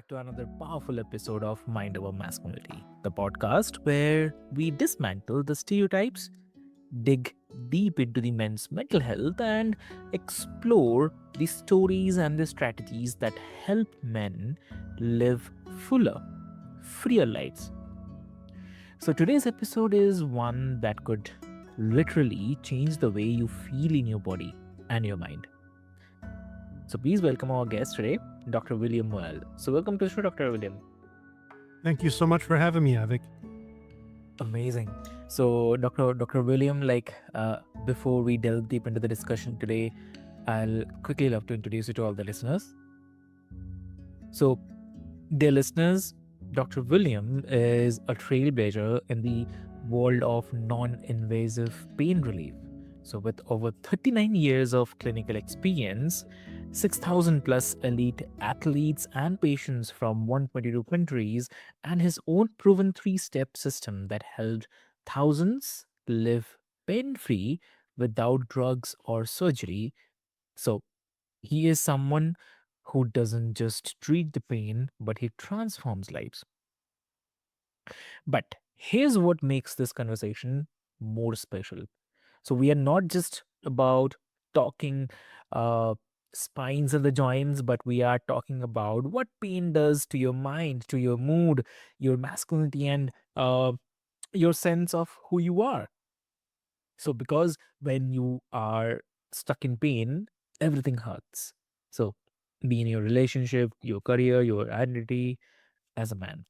to another powerful episode of Mind Over Masculinity, the podcast where we dismantle the stereotypes, dig deep into the men's mental health, and explore the stories and the strategies that help men live fuller, freer lives. So, today's episode is one that could literally change the way you feel in your body and your mind. So please welcome our guest today, Dr. William Moyal. So welcome to the show, Dr. William. Thank you so much for having me, Avik. Amazing. So Dr. William, before we delve deep into the discussion today, I'll quickly love to introduce you to all the listeners. So, dear listeners, Dr. William is a trailblazer in the world of non-invasive pain relief. So, with over 39 years of clinical experience, 6,000 plus elite athletes and patients from 122 countries, and his own proven three-step system that helped thousands live pain-free without drugs or surgery. So, he is someone who doesn't just treat the pain, but he transforms lives. But here's what makes this conversation more special. So we are not just about talking uh, spines and the joints, but we are talking about what pain does to your mind, to your mood, your masculinity, and your sense of who you are. So because when you are stuck in pain, everything hurts. So be in your relationship, your career, your identity as a man.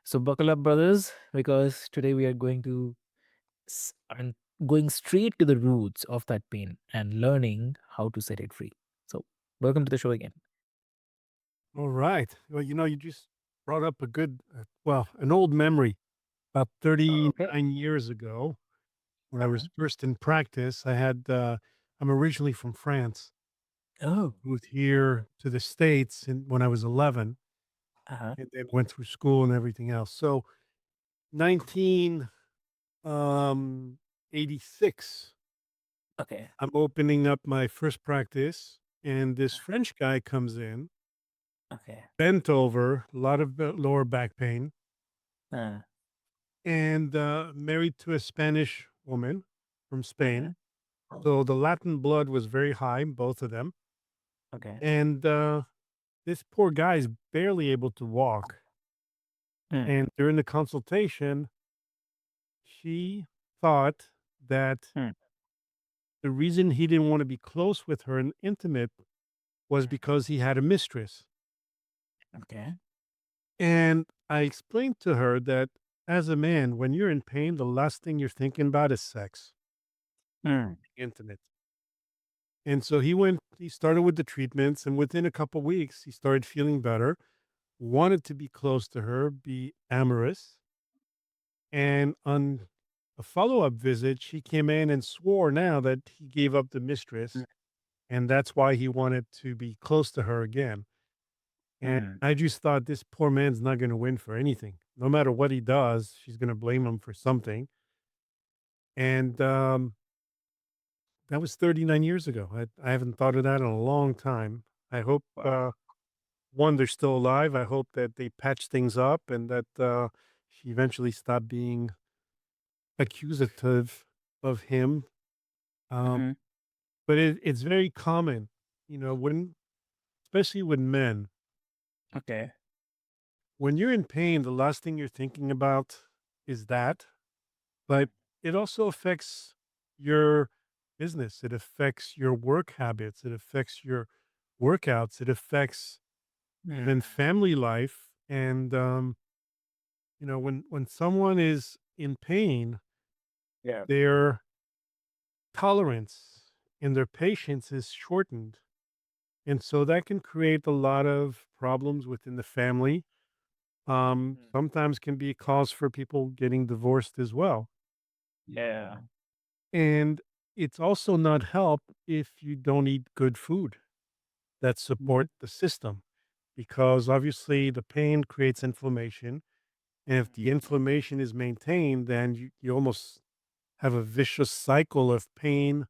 So buckle up, brothers, because today we are going to and going straight to the roots of that pain and learning how to set it free. So welcome to the show again. All right. Well, you just brought up a good, an old memory. About Okay. 39 years ago, when I Uh-huh. was first in practice, I'm originally from France. Oh. Moved here to the States when I was 11 Uh-huh. and then went through school and everything else. So 19, 86, Okay. I'm opening up my first practice and this French guy comes in, Okay. bent over, a lot of lower back pain, Uh, and married to a Spanish woman from Spain. okay. So the Latin blood was very high, both of them. Okay. And this poor guy is barely able to walk. Mm, And during the consultation, she thought that mm, the reason he didn't want to be close with her and intimate was mm. because he had a mistress. Okay. And I explained to her that as a man, when you're in pain, the last thing you're thinking about is sex, Mm, intimate. And so he started with the treatments, and within a couple weeks, he started feeling better, wanted to be close to her, be amorous. And on a follow up visit, she came in and swore now that he gave up the mm, mistress, and that's why he wanted to be close to her again. And mm. I just thought this poor man's not going to win for anything. No matter what he does, she's going to blame him for something. And that was 39 years ago. I haven't thought of that in a long time. I hope Wow. one, they're still alive. I hope that they patch things up and that she eventually stopped being accusative of him. Um, Mm-hmm. but it's very common, especially with men, Okay. when you're in pain, the last thing you're thinking about is that. But it also affects your business. It affects your work habits. It affects your workouts. It affects Mm. even family life. And when someone is in pain, Yeah. their tolerance and their patience is shortened. And so that can create a lot of problems within the family. Mm. Sometimes can be a cause for people getting divorced as well. Yeah. And it's also not help if you don't eat good food that Mhm. support the system, because obviously the pain creates inflammation. And if the inflammation is maintained, then you almost have a vicious cycle of pain,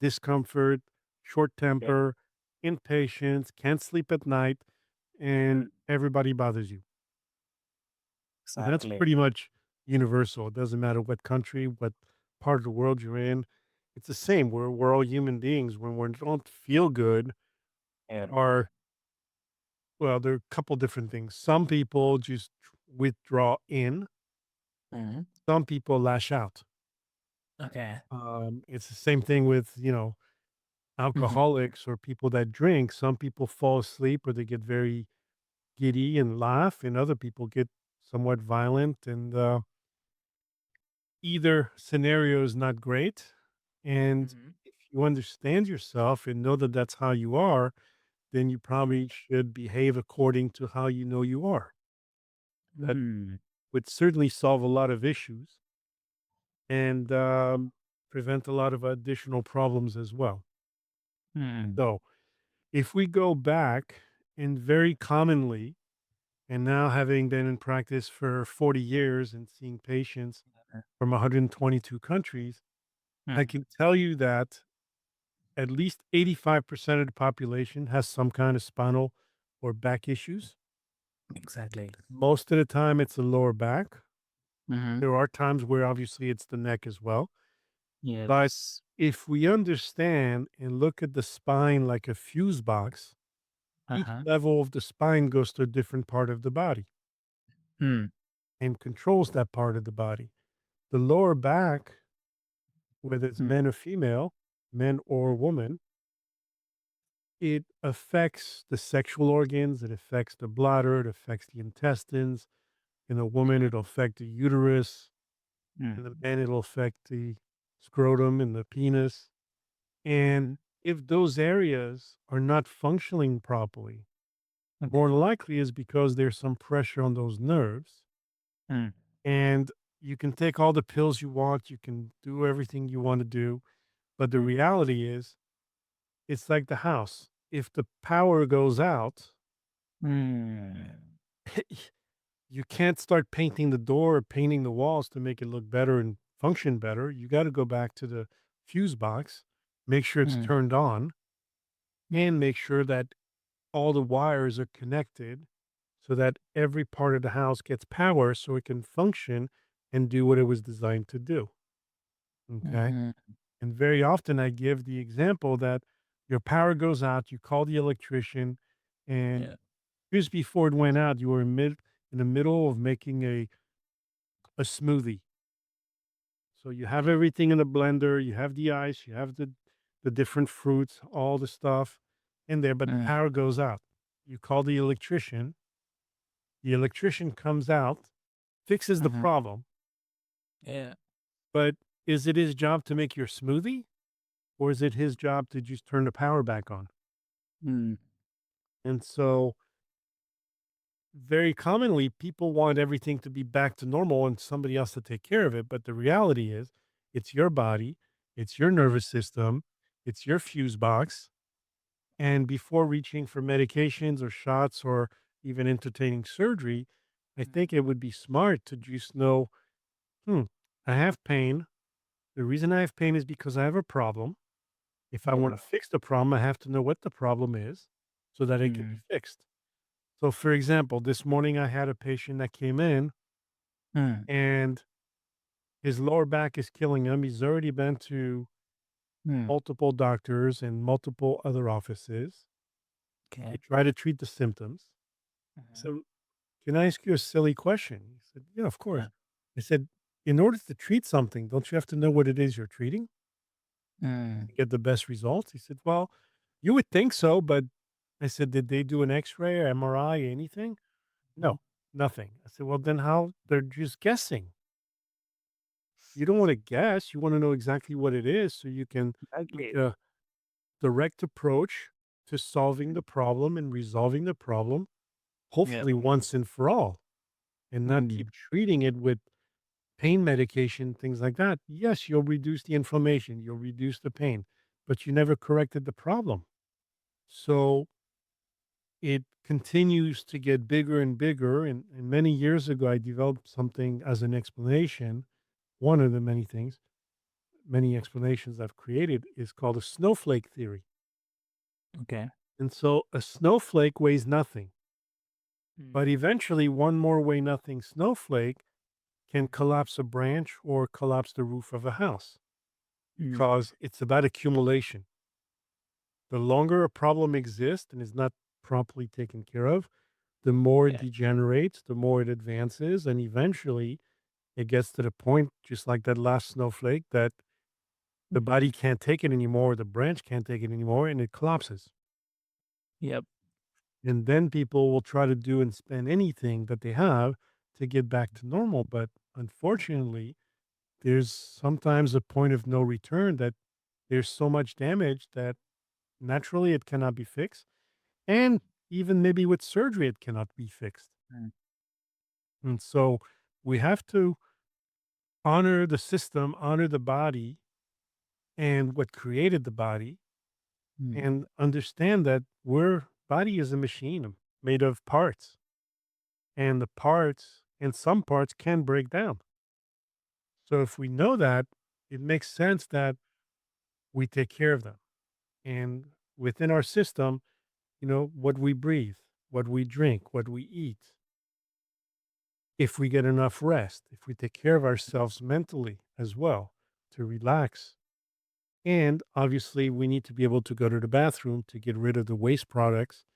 discomfort, short Yep. temper, impatience, can't sleep at night. and Mm. everybody bothers you. And that's Exactly. pretty much universal. It doesn't matter what country, what part of the world you're in. It's the same. We're all human beings. When we don't feel good, Yeah. or well, there are a couple different things. Some people just withdraw in. Mhm. Some people lash out. Okay. It's the same thing with Mhm. alcoholics or people that drink. Some people fall asleep or they get very giddy and laugh, and other people get somewhat violent. And either scenario is not great. And Mhm. if you understand yourself and know that that's how you are, then you probably should behave according to how you know you are. That Mm. would certainly solve a lot of issues and prevent a lot of additional problems as well. Mm. So, if we go back and very commonly, and now having been in practice for 40 years and seeing patients from 122 countries, I Mm. can tell you that at least 85% of the population has some kind of spinal or back issues. Exactly. Most of the time, it's the lower back. Mhm. There are times where obviously it's the neck as well. But Yes. if we understand and look at the spine like a fuse box, each Uh-huh. level of the spine goes to a different part of the body Mm. and controls that part of the body. The lower back, whether it's Mm. men or female, men or woman, it affects the sexual organs, it affects the bladder, it affects the intestines. In a woman, it'll affect the uterus. Mm. In the man, it'll affect the scrotum and the penis. And Mhm. if those areas are not functioning properly, more Okay. than likely is because there's some pressure on those nerves. Mm. And you can take all the pills you want, you can do everything you want to do. But the Mm. reality is, it's like the house. If the power goes out, Mm. you can't start painting the door or painting the walls to make it look better and function better. You got to go back to the fuse box, make sure it's Mm. turned on, and make sure that all the wires are connected so that every part of the house gets power so it can function and do what it was designed to do. Okay. Mhm. And very often I give the example that your power goes out, you call the electrician, and Yeah. just before it went out, you were in the middle of making a smoothie. So you have everything in the blender, you have the ice, you have the different fruits, all the stuff in there, but the Mm. power goes out. You call the electrician comes out, fixes the Mhm. problem, Yeah. but is it his job to make your smoothie or is it his job to just turn the power back on? Mm. And so very commonly people want everything to be back to normal and somebody else to take care of it, but the reality is it's your body, it's your Mm. nervous system, it's your fuse box. And before reaching for medications or shots or even entertaining surgery, I Mm. think it would be smart to just know, hmm, I have pain. The reason I have pain is because I have a problem. If I want Yeah. to fix the problem, I have to know what the problem is so that it can be Mm. fixed. So, for example, this morning I had a patient that came in Mm. and his lower back is killing him. He's already been to Mm. multiple doctors and multiple other offices. They Okay. try to treat the symptoms. Mhm. So, can I ask you a silly question? He said, yeah, of course. Yeah. I said, in order to treat something, don't you have to know what it is you're treating Mm. to get the best results? He said, well, you would think so, but I said, did they do an x-ray or MRI, anything? Mhm. No, nothing. I said, well, then how? They're just guessing. You don't want to guess. You want to know exactly what it is so you can take Exactly. a direct approach to solving the problem and resolving the problem, Yeah. hopefully once and for all, and not Mm. keep treating it with pain medication, things like that. Yes, you'll reduce the inflammation, you'll reduce the pain, but you never corrected the problem. So it continues to get bigger and bigger. And many years ago, I developed something as an explanation. One of the many things, many explanations I've created is called a snowflake theory. Okay. And so a snowflake weighs nothing. mm, But eventually, one more way nothing snowflake can collapse a branch or collapse the roof of a house mm, because it's about accumulation. The longer a problem exists and is not promptly taken care of, the more it yeah, degenerates, the more it advances, and eventually it gets to the point, just like that last snowflake, that the mm, body can't take it anymore, the branch can't take it anymore, and it collapses. yep, And then people will try to do and spend anything that they have to get back to normal. But unfortunately, there's sometimes a point of no return that there's so much damage that naturally it cannot be fixed. And even maybe with surgery, it cannot be fixed. mm, And so we have to honor the system, honor the body and what created the body, mm, and understand that we're body is a machine made of parts, and the parts and some parts can break down. So if we know that, it makes sense that we take care of them. And within our system, what we breathe, what we drink, what we eat, if we get enough rest, if we take care of ourselves mentally as well to relax. And obviously, we need to be able to go to the bathroom to get rid of the waste products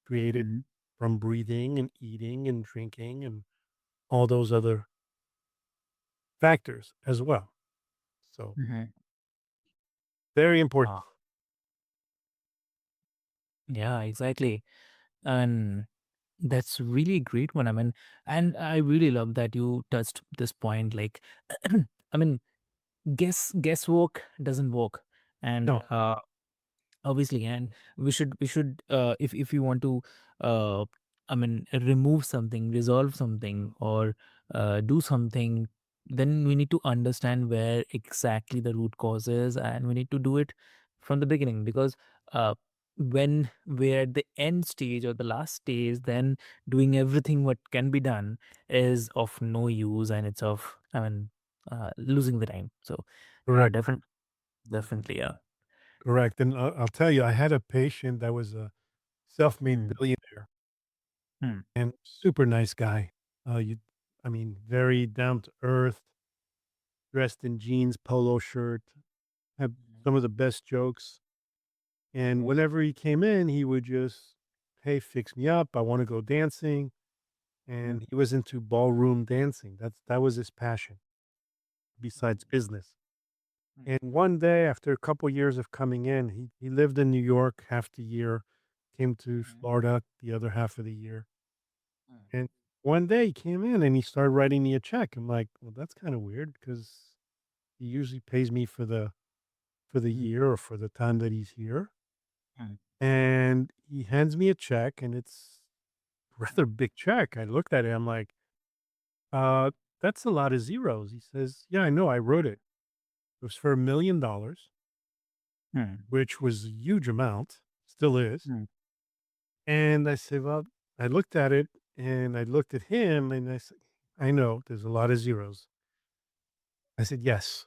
created mm, from breathing and eating and drinking and all those other factors as well. So, mhm. very important. Ah, yeah, exactly. And that's really great one. I mean, and I really love that you touched this point. Like, I mean, guesswork doesn't work, and No, obviously, and we should if you want to uh I mean remove something, resolve something, or do something, then we need to understand where exactly the root cause is, and we need to do it from the beginning, because uh when we're at the end stage or the last stage, then doing everything what can be done is of no use, and it's of, I mean, losing the time. So yeah, correct, definitely, yeah. correct. And I'll tell you, I had a patient that was a self-made Hmm. billionaire Hmm. and super nice guy. You, I mean, very down to earth, dressed in jeans, polo shirt, had some of the best jokes. And Mhm, whenever he came in, he would just, "Hey, fix me up. I want to go dancing." mhm, And he was into ballroom dancing. That was his passion besides business. mhm, And one day, after a couple years of coming in, he lived in New York half the year, came to mhm, Florida the other half of the year. mhm, And one day he came in and he started writing me a check. I'm like, well, that's kind of weird because he usually pays me for the mhm, year or for the time that he's here. mhm, And he hands me a check, and it's a rather mhm, big check. I looked at it. I'm like, uh, that's a lot of zeros. He says, yeah, I know. I wrote it. It was for $1 million, mhm, which was a huge amount, still is. mhm, And I said, well, I looked at it and I looked at him and I said, I know there's a lot of zeros. I said, yes.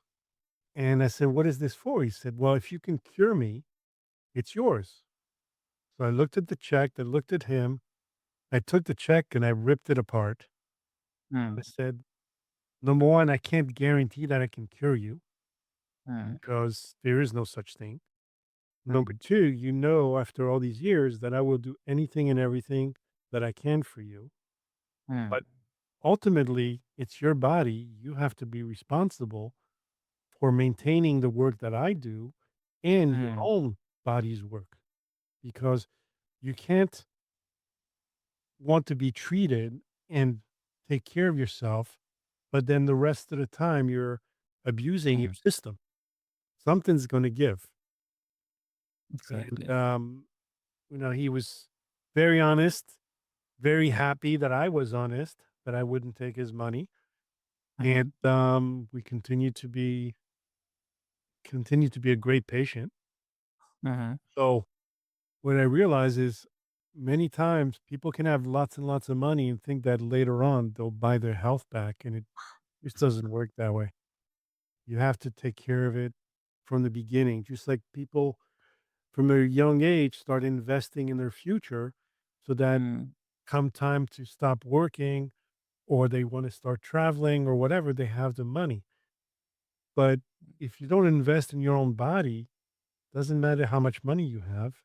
And I said, what is this for? He said, well, if you can cure me, it's yours. So I looked at the check, I looked at him, I took the check and I ripped it apart. I mhm, said, number one, I can't guarantee that I can cure you mhm, because there is no such thing. Number mhm, two, after all these years that I will do anything and everything that I can for you. mhm, But ultimately, it's your body. You have to be responsible for maintaining the work that I do and your mhm, own body's work because you can't want to be treated and take care of yourself, but then the rest of the time you're abusing your mhm. system. Something's going to give. And, Exactly. he was very honest, very happy that I was honest, that I wouldn't take his money. And Mhm, we continue to be a great patient. mhm, So what I realize is many times people can have lots and lots of money and think that later on they'll buy their health back. And it just doesn't work that way. You have to take care of it from the beginning, just like people from a young age start investing in their future so that mhm, come time to stop working or they want to start traveling or whatever, they have the money. But if you don't invest in your own body, doesn't matter how much money you have,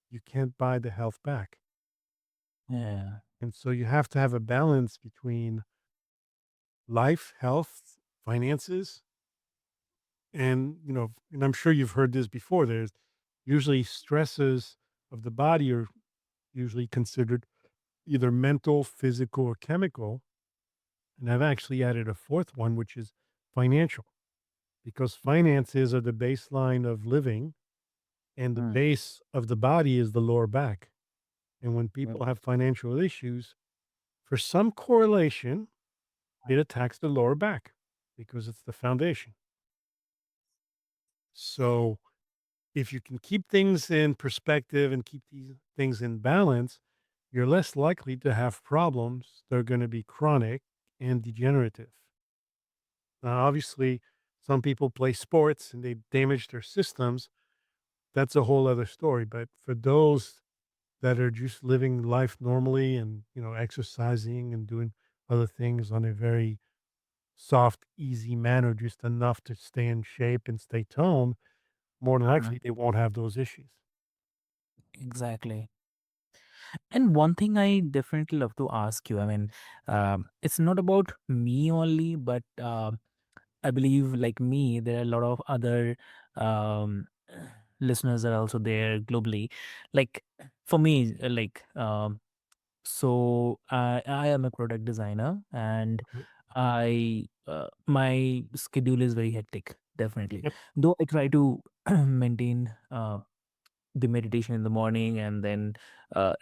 you can't buy the health back. Yeah. And so you have to have a balance between life, health, finances, and and I'm sure you've heard this before. There's usually stresses of the body are usually considered either mental, physical, or chemical. And I've actually added a fourth one, which is financial, because finances are the baseline of living, and the Mm. base of the body is the lower back. And when Mm. people have financial issues, for some correlation, it attacks the lower back because it's the foundation. So if you can keep things in perspective and keep these things in balance, you're less likely to have problems that are going to be chronic and degenerative. Now, obviously, some people play sports and they damage their systems. That's a whole other story. But for those that are just living life normally and, exercising and doing other things on a very soft, easy manner, just enough to stay in shape and stay toned, more than Mm. likely they won't have those issues. Exactly. And one thing I definitely love to ask you, I mean, it's not about me only, but I believe, like me, there are a lot of other um, listeners are also there globally. Like for me, so I am a product designer, and Right. I my schedule is very hectic. Definitely, Yep. though I try to maintain the meditation in the morning, and then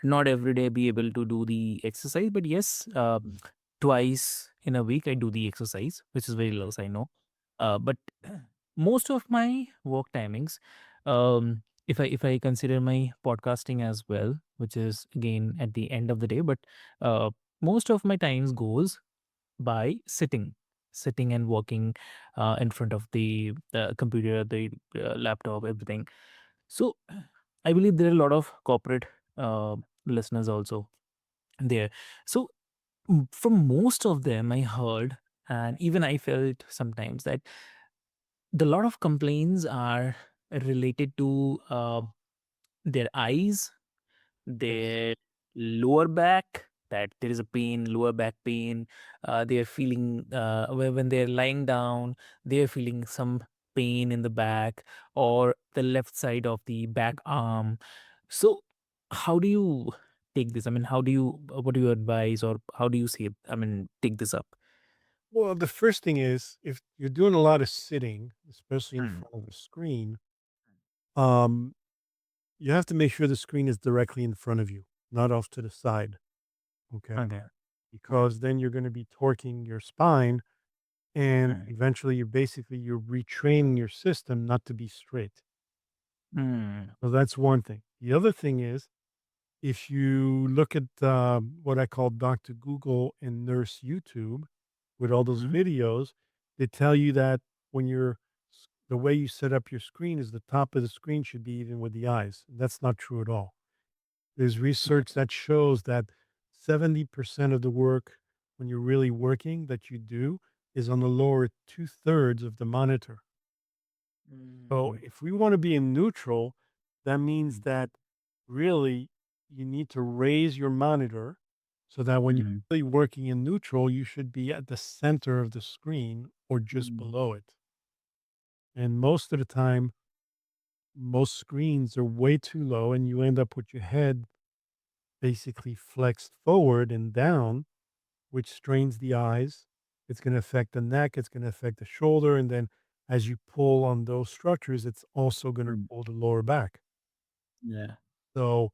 not every day be able to do the exercise, but yes, twice in a week I do the exercise, which is very less, I know. But most of my work timings, if I consider my podcasting as well, which is again at the end of the day, but uh, most of my times goes by sitting and working in front of the computer, the laptop, everything. So I believe there are a lot of corporate uh, listeners also there. So from most of them, I heard, and even I felt sometimes that the lot of complaints are related to their eyes, Yes. their lower back, that there is a pain, lower back pain. They are feeling when they're lying down, they are feeling some pain in the back or the left side of the back arm. So how do you take this? I mean, how do you what do you advise, or how do you say, I mean, take this up? Well, the first thing is if you're doing a lot of sitting, especially in Mm. front of a screen, um, you have to make sure the screen is directly in front of you, not off to the side. Okay. Okay. Because then you're going to be torquing your spine and Mm. eventually you're retraining your system not to be straight. Mm. So that's one thing. The other thing is if you look at what I call Dr. Google and Nurse YouTube with all those Mm. videos, they tell you that when the way you set up your screen is the top of the screen should be even with the eyes. That's not true at all. There's research that shows that 70% of the work when you're really working that you do is on the lower two-thirds of the monitor. So Mm. if we want to be in neutral, that means that really you need to raise your monitor so that when you're Mm. really working in neutral, you should be at the center of the screen or just Mm. below it. And most of the time, most screens are way too low, and you end up with your head basically flexed forward and down, which strains the eyes. It's going to affect the neck, it's going to affect the shoulder. And then as you pull on those structures, it's also going to Mm. pull the lower back. Yeah. So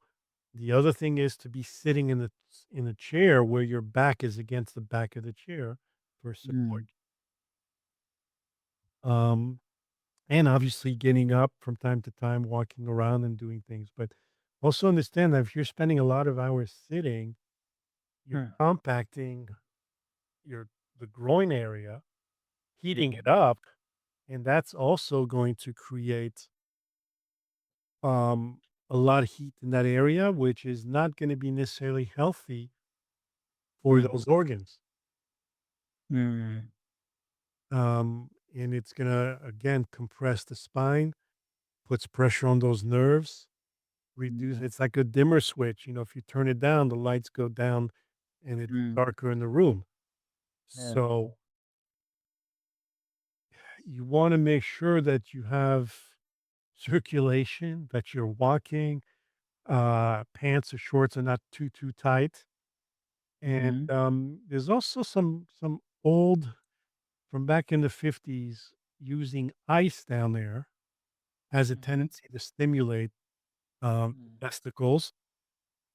the other thing is to be sitting in a chair where your back is against the back of the chair for support. Mm. Um, and obviously getting up from time to time, walking around and doing things. But also understand that if you're spending a lot of hours sitting, you're Mm. compacting your the groin area, heating it up, and that's also going to create um, a lot of heat in that area, which is not going to be necessarily healthy for Mm. those organs. Mm. And it's going to, again, compress the spine, puts pressure on those nerves, reduce Mm. it's like a dimmer switch. If you turn it down, the lights go down and it's Mm. darker in the room. Yeah. So you want to make sure that you have circulation, that you're walking, pants or shorts are not too tight. And Mhm. there's also some old from back in the 50s using ice down there has a Mhm. tendency to stimulate Mm. testicles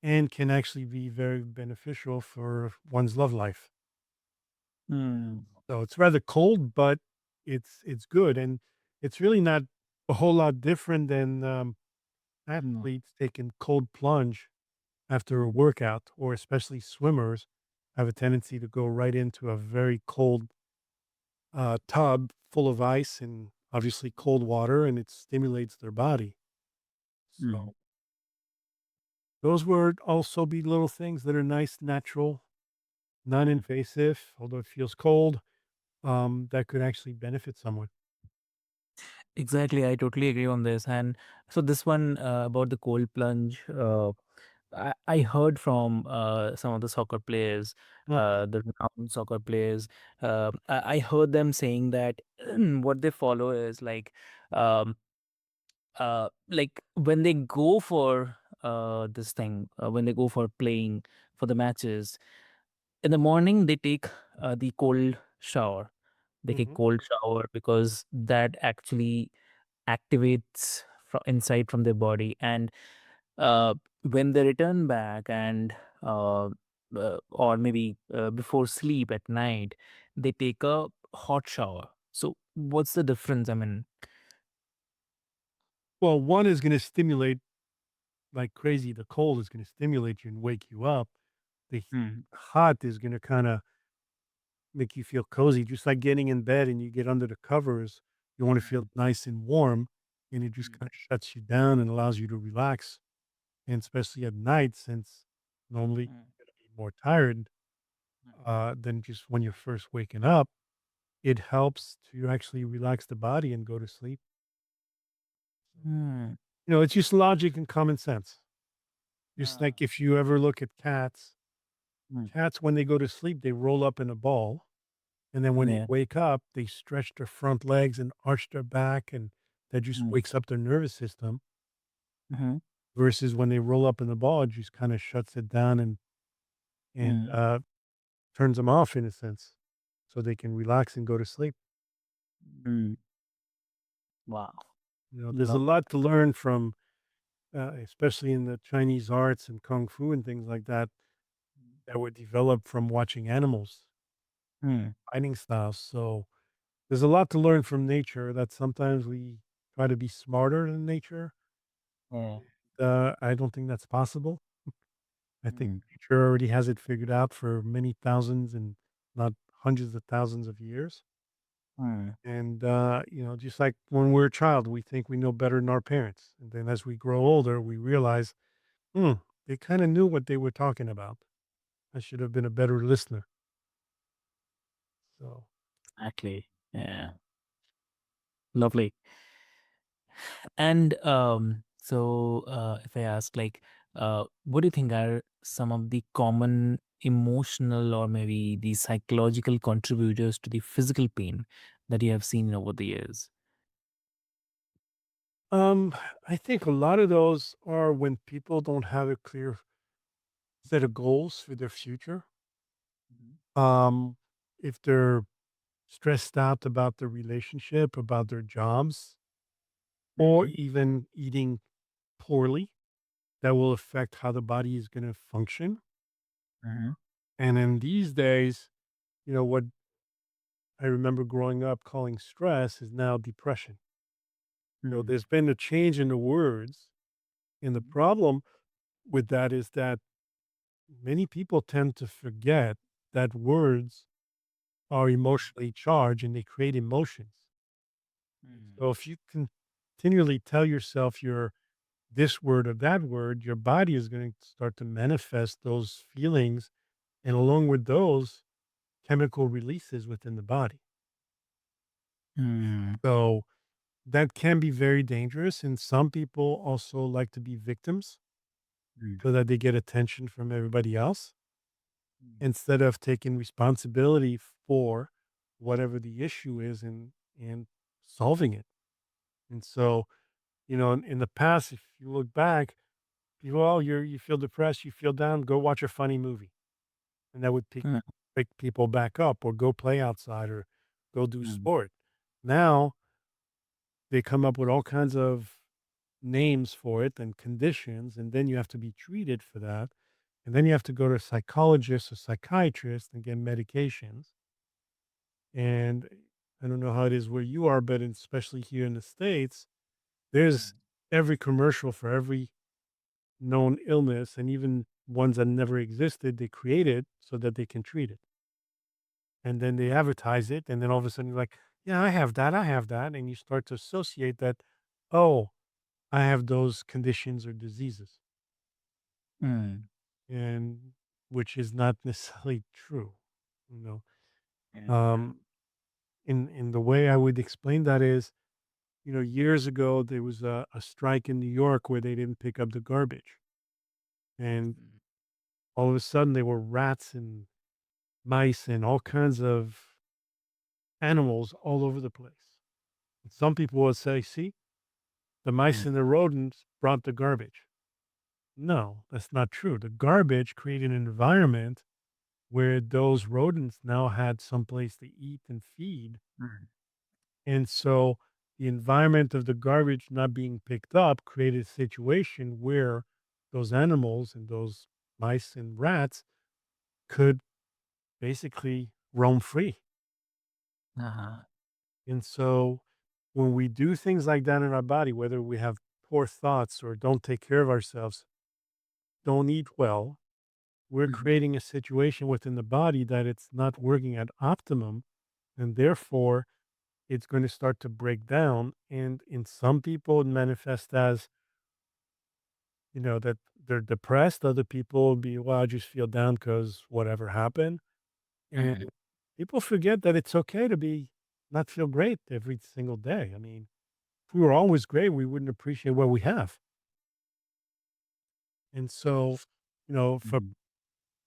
and can actually be very beneficial for one's love life. Mm. So it's rather cold, but it's good, and it's really not a whole lot different than Mm. athletes taking cold plunge after a Mm. workout, or especially swimmers have a tendency to go right into a very cold tub full of ice and obviously cold water, and it stimulates their body. Mm. So those would also be little things that are nice, natural, Mm. non-invasive, although it feels cold, that could actually benefit someone. Exactly, I totally agree on this. And so this one about the cold plunge, I heard from some of the soccer players, Mhm, the renowned soccer players. I heard them saying that what they follow is um, like when they go for this thing, when they go for playing for the matches in the morning, they take the cold shower. They take mhm. cold shower because that actually activates inside from their body, and uh, when they return back and uh, or maybe before sleep at night, they take a hot shower. So what's the difference? I mean, Well, one is gonna stimulate like crazy. The cold is gonna stimulate you and wake you up. The mm, hot is gonna kinda make you feel cozy, just like getting in bed and you get under the covers. You wanna feel mm, nice and warm, and it just mm, kinda shuts you down and allows you to relax, and especially at night since normally mm, you're gonna be more tired, than just when you're first waking up, it helps to actually relax the body and go to sleep. mm, It's just logic and common sense. Just uh, like if you ever look at cats, mm, cats, when they go to sleep, they roll up in a ball. And then when they yeah, wake up, they stretch their front legs and arch their back. And that just mm, wakes up their nervous system. mhm, Versus when they roll up in the ball, it just kind of shuts it down and mm, turns them off in a sense so they can relax and go to sleep. mm. Wow, There's a love lot to learn from, especially in the Chinese arts and kung fu and things like that, that were developed from watching animals mm, fighting styles. So there's a lot to learn from nature that sometimes we try to be smarter than nature. yeah, I don't think that's possible. I think mm, nature already has it figured out for many thousands and not hundreds of thousands of years. mm. And, just like when we're a child, we think we know better than our parents. And then as we grow older, we realize, hmm, they kind of knew what they were talking about. I should have been a better listener. So, Exactly, yeah, lovely. And so if I ask, what do you think are some of the common emotional or maybe the psychological contributors to the physical pain that you have seen over the years? um, I think a lot of those are when people don't have a clear set of goals for their future. Mhm. Um, if they're stressed out about their relationship, about their jobs, or Mhm. even eating poorly, that will affect how the body is going to function. Mhm. And in these days, what I remember growing up calling stress is now depression. So Mhm. there's been a change in the words. And the Mhm. problem with that is that many people tend to forget that words are emotionally charged and they create emotions. Mhm. So if you continually tell yourself you're this word or that word, your body is going to start to manifest those feelings and along with those, chemical releases within the body. Mm, So that can be very dangerous. And some people also like to be victims mm, so that they get attention from everybody else mm, instead of taking responsibility for whatever the issue is and solving it. And so, in the past, if you look back, people, oh, you feel depressed, you feel down, go watch a funny movie. And that would mm, pick people back up, or go play outside, or go do mm, sport. Now they come up with all kinds of names for it and conditions, and then you have to be treated for that. And then you have to go to a psychologist or psychiatrist and get medications. And I don't know how it is where you are, but especially here in the States, there's mm, every commercial for every known illness, and even ones that never existed, they create it so that they can treat it. And then they advertise it. And then all of a sudden you're like, yeah, I have that. I have that. And you start to associate that, oh, I have those conditions or diseases, mm. and which is not necessarily true, you know. Yeah. In the way I would explain that is, years ago there was a strike in New York where they didn't pick up the garbage, and Mm, all of a sudden there were rats and mice and all kinds of animals all over the place. And some people would say, "See, the mice mm, and the rodents brought the garbage." No, that's not true. The garbage created an environment where those rodents now had someplace to eat and feed. mm, And so the environment of the garbage not being picked up created a situation where those animals and those mice and rats could basically roam free. uh-huh. And so when we do things like that in our body, whether we have poor thoughts or don't take care of ourselves, don't eat well, we're Mhm. creating a situation within the body that it's not working at optimum. And therefore, it's going to start to break down. And in some people, it manifests as, that they're depressed. Other people will be, well, I just feel down because whatever happened. And Mhm. people forget that it's okay to be not feel great every single day. I mean, if we were always great, we wouldn't appreciate what we have. And so, if Mhm.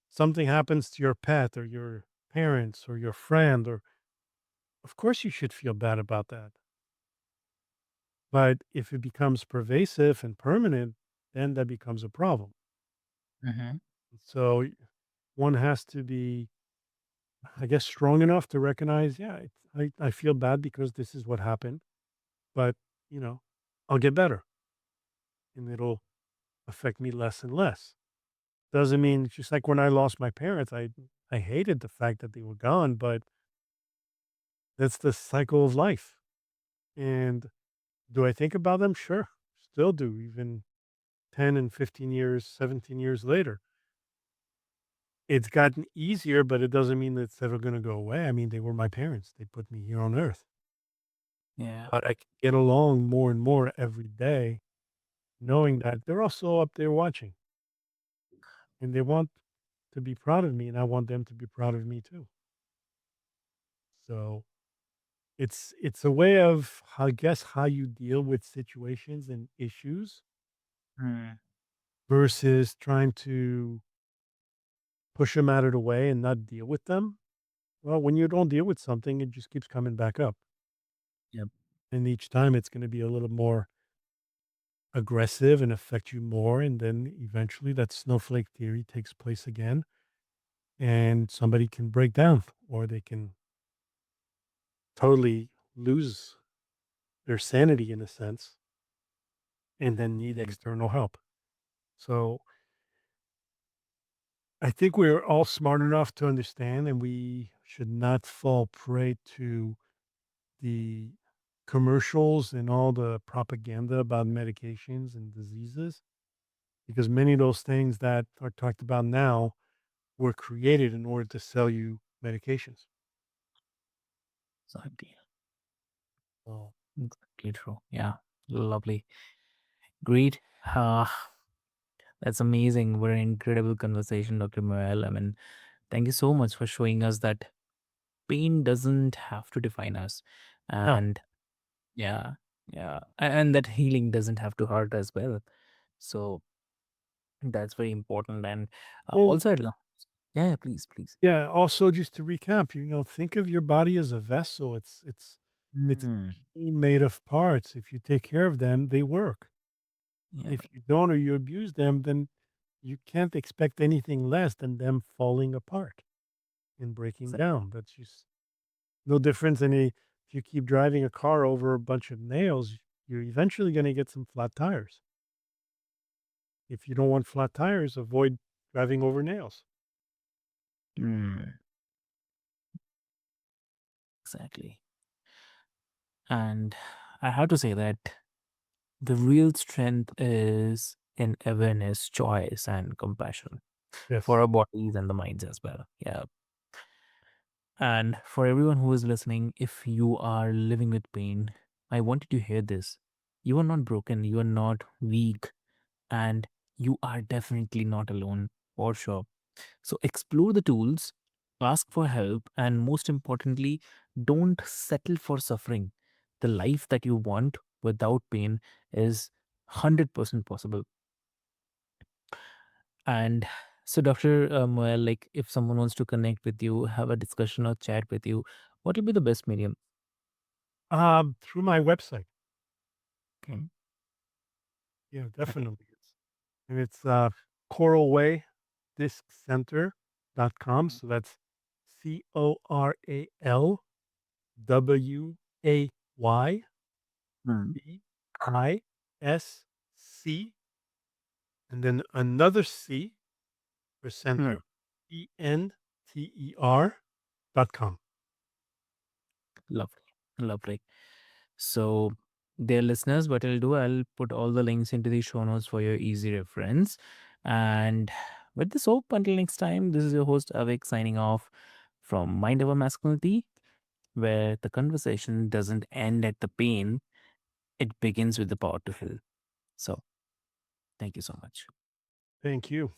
something happens to your pet or your parents or your friend, or of course you should feel bad about that. But if it becomes pervasive and permanent, then that becomes a problem. Mhm. So one has to be, I guess, strong enough to recognize, yeah, I feel bad because this is what happened, but, you know, I'll get better, and it'll affect me less and less. Doesn't mean, just like when I lost my parents, I hated the fact that they were gone, but that's the cycle of life. And do I think about them? Sure. Still do, even 10 and 15 years, 17 years later. It's gotten easier, but it doesn't mean that it's ever going to go away. I mean, they were my parents. They put me here on earth. Yeah. But I can get along more and more every day, knowing that they're also up there watching, and they want to be proud of me, and I want them to be proud of me too. So it's a way of, I guess, how you deal with situations and issues Mm. versus trying to push them out of the way and not deal with them. Well, when you don't deal with something, it just keeps coming back up. Yep. And each time it's going to be a little more aggressive and affect you more. And then eventually that snowflake theory takes place again, and somebody can break down, or they can totally lose their sanity in a sense, and then need Mm. external help. So I think we're all smart enough to understand, and we should not fall prey to the commercials and all the propaganda about medications and diseases, because many of those things that are talked about now were created in order to sell you medications. Exactly. Oh, Exactly true. Yeah. Lovely. Great. That's amazing. What an incredible conversation, Dr. Moyal. I mean, Thank you so much for showing us that pain doesn't have to define us. No. And yeah, yeah. And that healing doesn't have to hurt as well. So that's very important. And Well, also, I'd love, yeah, yeah, please, please. yeah, also just to recap, think of your body as a vessel. It's Mm, made of parts. If you take care of them, they work. yeah, If you don't or you abuse them, then you can't expect anything less than them falling apart and breaking exactly. down. That's just no difference than if you keep driving a car over a bunch of nails, you're eventually going to get some flat tires. If you don't want flat tires, avoid driving over nails. Mm, exactly. And I have to say that the real strength is in awareness, choice, and compassion for Yes. our bodies and the minds as well. Yeah. And for everyone who is listening, if you are living with pain, I want you to hear this. You are not broken, you are not weak, and you are definitely not alone, for sure. So explore the tools, ask for help, and most importantly, don't settle for suffering. The life that you want without pain is 100% possible. And so, Dr. Moel, like if someone wants to connect with you, have a discussion or chat with you, what will be the best medium? Through my website. Okay. Yeah, Okay. definitely. And it's coralwaydisccenter.com. So that's Hmm. CORALWAYDISC, and then another C for Hmm. center, ENTER.com. Lovely. Lovely. So, dear listeners, what I'll do, I'll put all the links into the show notes for your easy reference. And with this hope, until next time, this is your host Avik signing off from Mind Over Masculinity, where the conversation doesn't end at the pain, it begins with the power to heal. So, thank you so much. Thank you.